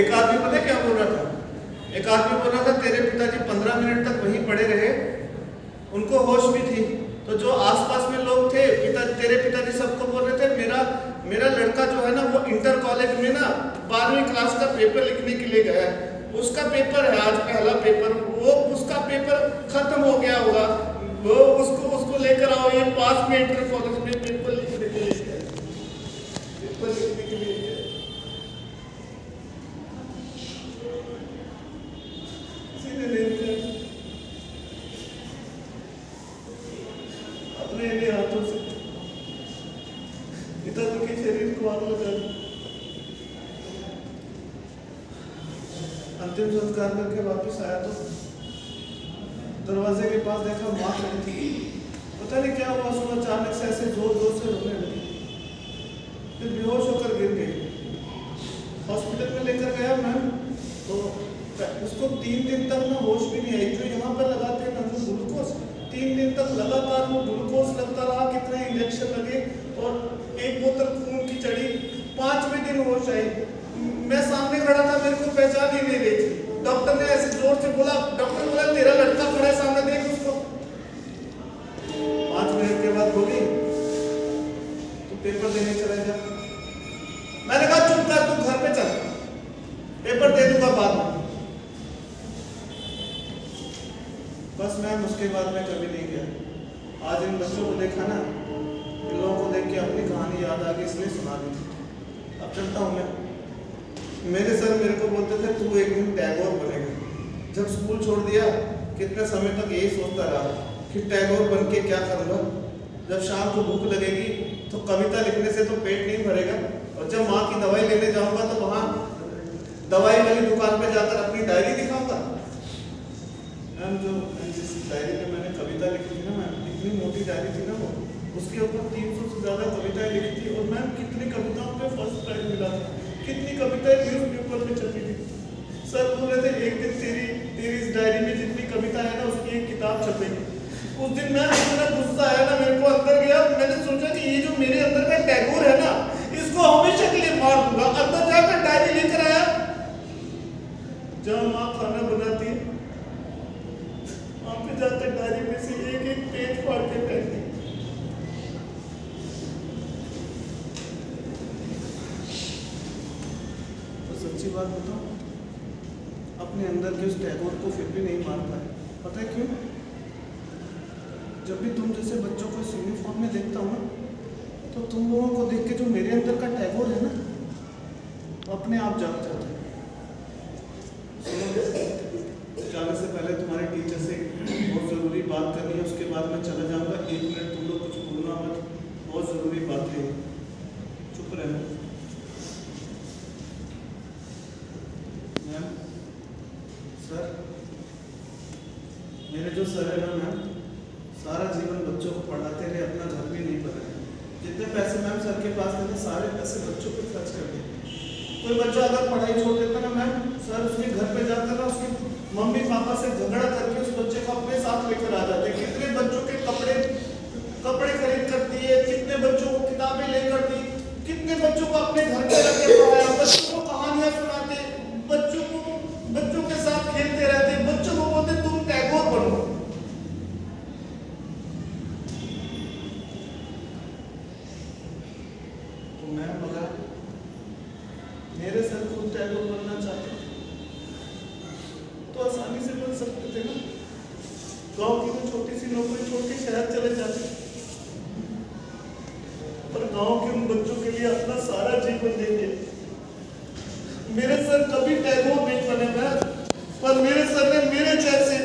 एक आदमी पता है क्या बोल रहा था? एक आदमी बोल रहा था तेरे पिताजी 15 मिनट तक वहीं पड़े रहे, उनको होश भी थी। तो जो आसपास में लोग थे, तेरे पिताजी सबको बोल रहे थे मेरा लड़का जो है ना, वो इंटर कॉलेज में ना 12वीं क्लास का पेपर लिखने के लिए गया है, उसका पेपर है आज पहला पेपर, वो उसका पेपर खत्म हो गया होगा, वो उसको लेकर आओ, ये पास में इंटर कॉलेज में पेपर लिखने के लिए गया, पेपर लिखने के लिए गया। अपने हाथों से पिताजी के शरीर को आग लगा दी। अंतिम संस्कार करके वापस आया तो दरवाजे के पास देखा माँ खड़ी थी। पता नहीं क्या हुआ, उसको अचानक से ऐसे जोर जोर से रोने लगी, फिर बेहोश होकर गिर गई। हॉस्पिटल में लेकर गया मैम, तो उसको 3 दिन तक ना होश भी नहीं आई। जो यहाँ पर लगाते हैं ना जो ग्लूकोज, 3 दिन तक लगातार वो ग्लूकोज लगता रहा, कितने इंजेक्शन लगे, और 1 बोतल खून की चढ़ी। 5वें दिन होश आई। मैं सामने खड़ा था, मेरे को पहचान ही नहीं रही थी। डॉक्टर ने ऐसे जोर से बोला, डॉक्टर बोला तेरा लड़का खड़ा है सामने, देख उसको। 5 मिनट के बाद बोली तो पेपर देने चला जा। मैंने कहा चुप कर, तू घर पे चल, पेपर दे दूंगा बाद में। बस मैम उसके बाद मैं कभी नहीं गया। आज इन बच्चों को देखा ना, इन लोगों को देख के अपनी कहानी याद आ गई, इसलिए सुना दी। अब चलता हूँ मैं। मेरे सर मेरे को बोलते थे तू एक दिन टैगोर बनेगा। जब स्कूल छोड़ दिया कितने समय तक यही सोचता रहा कि टैगोर बन के क्या करूँगा। जब शाम को भूख लगेगी तो कविता लिखने से तो पेट नहीं भरेगा, और जब माँ की दवाई लेने जाऊँगा तो वहाँ दवाई वाली दुकान पे जाकर अपनी डायरी दिखाऊंगा। मैम जो जिस डायरी में मैंने कविता लिखी थी ना मैम, इतनी मोटी डायरी थी ना वो, उसके ऊपर 300 से ज़्यादा कविताएं लिखी थी। और मैम कितनी कविताओं पे फर्स्ट प्राइज मिला था, कितनी कविताएं न्यूज़पेपर में छपी थी। सर बोल रहे थे एक दिन तेरी इस डायरी में जितनी कविता है ना उसकी एक किताब छपेगी। उस दिन मैम इतना गुस्सा आया ना मेरे को, अंदर गया, मैंने सोचा कि ये जो मेरे अंदर का टैगोर है ना इसको हमेशा के लिए मार दूंगा। अंदर जाकर डायरी लेकर आया, जहाँ माँ खाना बनाती है वहाँ पे जाकर डायरी में से एक एक पेज फाड़ के फेंक दी। तो सच्ची बात बताऊं, अपने अंदर के उस टैगोर को फिर भी नहीं मार पाए। पता है क्यों? जब भी तुम जैसे बच्चों को इस यूनिफॉर्म में देखता हूँ ना, तो तुम लोगों को देख के जो मेरे अंदर का टैगोर है ना वो अपने आप जाग जाता है। जाने से पहले तुम्हारे टीचर से बहुत ज़रूरी बात करनी है, उसके बाद मैं चला जाऊँगा। 1 मिनट तुम लोग कुछ बोलना मत, बहुत ज़रूरी बात है, चुप रहना। मैम सर, मेरे जो सर है ना मैम, सारा जीवन बच्चों को पढ़ाते रहे, अपना घर भी नहीं बनाया। जितने पैसे मैम सर के पास थे सारे पैसे बच्चों पे खर्च कर दिए। कोई बच्चा अगर पढ़ाई छोड़ देता ना मैम, सर उसके घर पे जाकर ना उसके मम्मी पापा से झगड़ा करके उस बच्चे को अपने साथ लेकर आ जाते। कितने बच्चों के कपड़े खरीद कर दिए, कितने बच्चों को किताबें लेकर दी, कितने बच्चों को अपने घर पे रख के पढ़ाया, बच्चों को कहानियां सुनाते, बच्चों के साथ खेलते रहते, बच्चों को बोलते तुम टैगोर बनो। तो मैं मगर मेरे सर खुद टैगोर बनना चाहते तो आसानी से बन सकते थे ना। गांव की तो छोटी सी नौकरी छोड़ के शहर चले जाते, पर गांव के उन बच्चों के लिए अपना सारा जीवन दे दिया। मेरे सर कभी टैगोर नहीं बने मैम, पर मेरे सर ने मेरे जैसे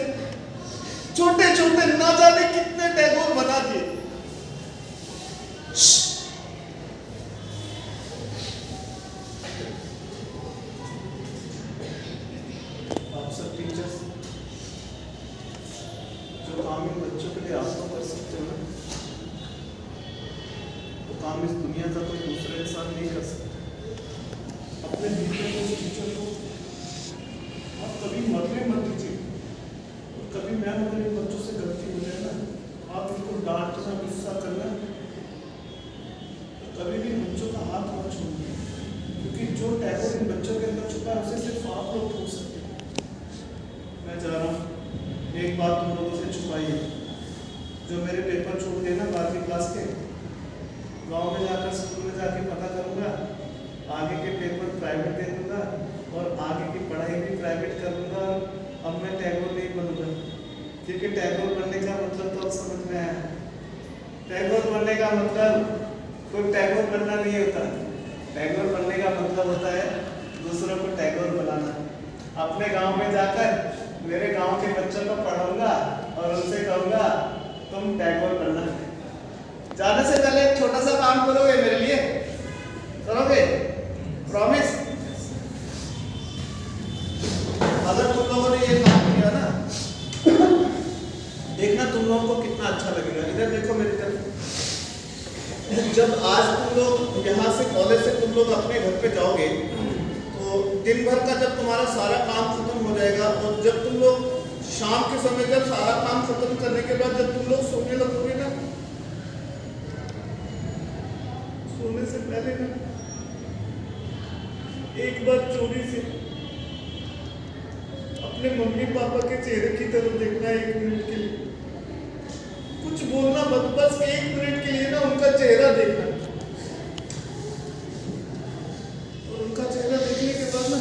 छोटे छोटे ना जाने कितने टैगोर बना दिए। आप सब टीचर्स जो काम इन बच्चों के लिए आप लोग कर सकते हो ना, वो काम इस दुनिया का कोई दूसरा इंसान नहीं कर सकता। अपने भीतर के उस टीचर को आप कभी मरने मत दीजिए। और कभी मैम अगर इन बच्चों से गलती हो जाए ना, आप इनको डांटना, गुस्सा करना, तो कभी भी बच्चों का हाथ मत छोड़िए, क्योंकि जो टैगोर इन बच्चों के अंदर छुपा है उसे सिर्फ आप लोग खोल सकते हैं। मैं चाह रहा हूँ एक बात तुम लोगों से छुपाइए, जो मेरे पेपर छूट गए ना 12वीं क्लास के, गांव में जाकर स्कूल में जाके पता करूँगा, आगे के पेपर प्राइवेट दे दूँगा और आगे की पढ़ाई भी प्राइवेट कर लूँगा। अब मैं टैगोर नहीं बनूँगा, क्योंकि टैगोर बनने का मतलब तो अब समझ में आया। टैगोर बनने का मतलब कोई टैगोर बनना नहीं होता। टैगोर बनने का मतलब होता है दूसरों को टैगोर बनाना। अपने गांव में जाकर मेरे गांव के बच्चों को पढ़ाऊंगा और उनसे कहूंगा तुम टैगोर बनना। जाने से पहले एक छोटा सा काम करोगे मेरे लिए? करोगे? प्रॉमिस? अगर तुम लोगों ने ये काम किया ना, देखना तुम लोगों को कितना अच्छा लगेगा। इधर देखो मेरी तरफ। जब आज तुम लोग यहाँ से कॉलेज से तुम लोग अपने घर पे जाओगे तो दिन भर का जब तुम्हारा सारा काम खत्म हो जाएगा, और जब तुम लोग शाम के समय जब सारा काम खत्म करने के बाद जब तुम लोग सोने लगोगे ना, सोने से पहले ना एक बार चोरी से अपने मम्मी पापा के चेहरे की तरफ देखना 1 मिनट के लिए। कुछ बोलना मत, बस 1 मिनट के लिए ना उनका चेहरा देखना। और उनका चेहरा देखने के बाद ना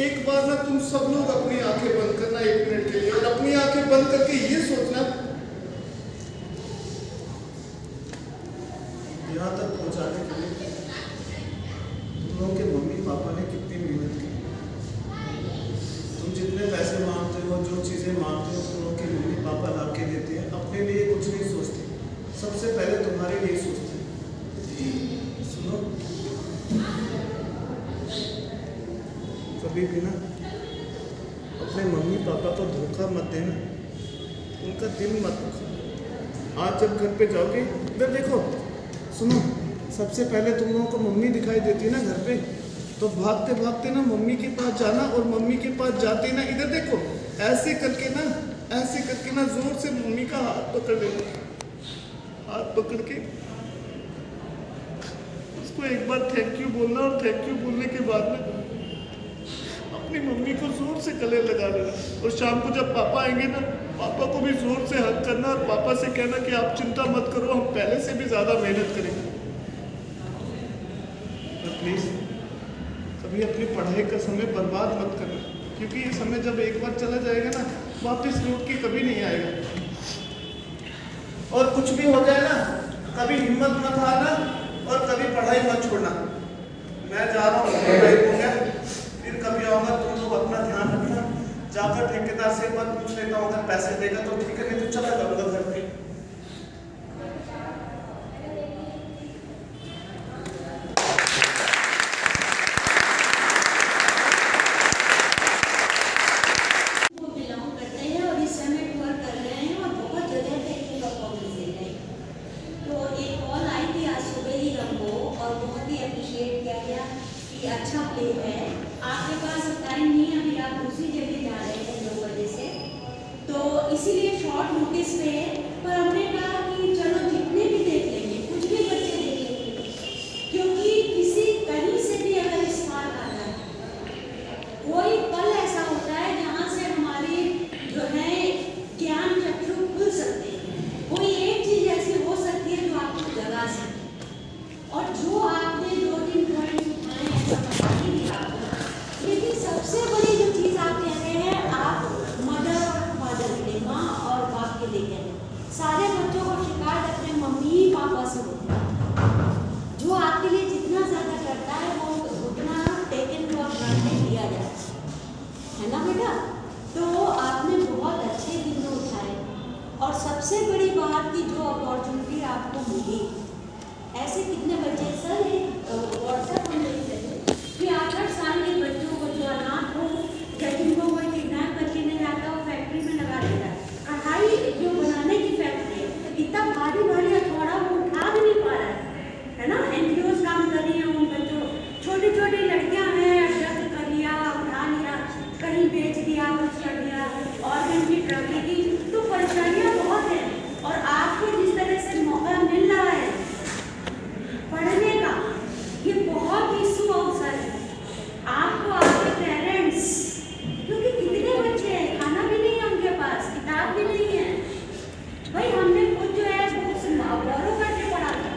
एक बार ना तुम सब लोग अपनी आंखें बंद करना 1 मिनट के लिए, और अपनी आंखें आंखें बंद करके ये सोचना, यहाँ तक पहुँचाने के लिए तुम लोगों के मम्मी पापा ने कितनी मेहनत की। तुम जितने पैसे मांगते हो, जो चीज़ें मांगते हो, तुम लोगों के मम्मी पापा ला के देते हैं। अपने लिए कुछ नहीं सोचते, सबसे पहले तुम्हारे लिए सोचते हैं। सुनो, कभी भी ना अपने मम्मी पापा को धोखा मत देना, उनका दिल मत दुखाना। आज जब घर पे जाओगे, इधर देखो, सुनो, सबसे पहले तुम लोगों को मम्मी दिखाई देती है ना घर पे, तो भागते भागते ना मम्मी के पास जाना, और मम्मी के पास जाते ना इधर देखो, ऐसे करके ना जोर से मम्मी का हाथ पकड़ लेना। हाथ पकड़ के उसको एक बार थैंक यू बोलना, और थैंक यू बोलने के बाद में अपनी मम्मी को जोर से गले लगा लेना। और शाम को जब पापा आएंगे ना, पापा को भी जोर से हक करना, और पापा से कहना कि आप चिंता मत करो, हम पहले से भी ज़्यादा मेहनत करेंगे। तो प्लीज़ कभी अपनी पढ़ाई का समय बर्बाद मत करना, क्योंकि ये समय जब एक बार चला जाएगा ना, वापस लौट के कभी नहीं आएगा। और कुछ भी हो जाए ना, कभी हिम्मत मत हारना, और कभी पढ़ाई मत छोड़ना। मैं जा रहा हूँ, पढ़ाई हो गया, फिर कभी आऊँगा, तुम लोग अपना ध्यान रखना। जाकर ठेकेदार से एक बार पूछ लेता हूँ, अगर पैसे देगा तो ठीक है, नहीं तो चला जाऊँगा घर पे। अच्छा प्ले है, आपके पास टाइम नहीं है, अभी आप दूसरी जगह जा रहे हैं 2 बजे से, तो इसीलिए शॉर्ट नोटिस पे, पर हमने कहा कि चलो जितने भी देख लेंगे, कुछ भी बच्चे देख लेंगे, क्योंकि किसी कहीं से भी अगर स्पार्क आता है, कोई पल ऐसा होता है जहाँ से हमारी जो है ज्ञान चक्षु खुल सकते हैं। कोई एक चीज़ ऐसी हो सकती है जो आपको जगा सकती, और जो आपने 2-3 पॉइंट लेकिन सबसे बड़ी जो चीज़ आप कह रहे हैं, आप मदर और फादर के लिए, माँ और बाप के लिए कह रहे हैं। सारे बच्चों को शिकायत अपने मम्मी पापा से होती है। जो आपके लिए जितना ज़्यादा करता है, वो उतना टेकन फॉर ग्रांटेड लिया जाता है ना बेटा। तो आपने बहुत अच्छे दिन उठाए, और सबसे बड़ी बात की जो अपॉर्चुनिटी आपको मिली, ऐसे कितने बच्चे सर व्हाट्सएप में कि 8-8 साल के बच्चों को जो अनाथ हो, या जिनको कोई किडनैप करके नहीं जाता, वो फैक्ट्री में लगा देता है। कढ़ाई जो बनाने की फैक्ट्री है, इतना भारी भारी हथौड़ा वो उठा भी नहीं पा रहा है ना। NGOs काम कर रही हैं, उन बच्चों, छोटी छोटी लड़कियां हैं, जब्त कर लिया, उठा लिया, कहीं बेच दिया, कुछ कर दिया, ऑर्गन की ट्रैफिकिंग, तो परेशानियाँ बहुत हैं। और आपको जिस तरह से मौका मिल रहा है पढ़ने का, ये बहुत ही शुभ अवसर है आपको, आपके पेरेंट्स, क्योंकि कितने बच्चे हैं, खाना भी नहीं है उनके पास, किताब भी नहीं है। भाई हमने खुद जो है बुक्स बोरो करके पढ़ा था,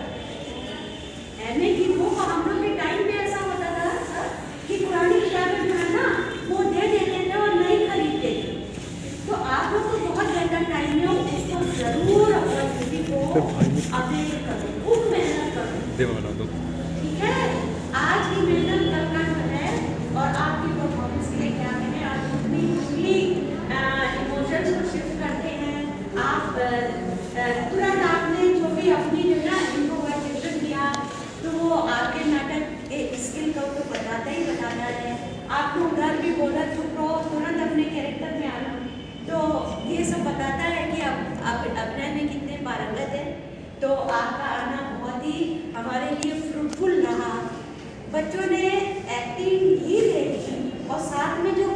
MA की बुक हम लोग के टाइम में ऐसा होता था सर कि पुरानी किताबें जो है ना, वो दे देते थे और नहीं खरीदते थे। तो आप लोग को बहुत ज़्यादा टाइम है, उसको जरूर अपॉर्चुनिटी को अपडेट करो, खूब मेहनत करो, ठीक है। आज की मेहनत कल का जो है, और आपकी परफॉर्मेंस के लिए क्या कहें, आप अपनी पूरी इमोशंस को शिफ्ट करते हैं। आप तुरंत आपने जो भी अपनी जो है इम्प्रोवाइजेशन किया, तो वो आपके नाटक के स्किल को तो बताता है। आपको उधर भी बोला चुप रहो, तुरंत अपने कैरेक्टर में आना, तो ये सब बताता है कि आप अभिनय में कितने पारंगत हैं। तो आपका आना बहुत ही हमारे लिए फ्रूटफुल रहा। बच्चों ने एक्टिंग ही देखी, और साथ में जो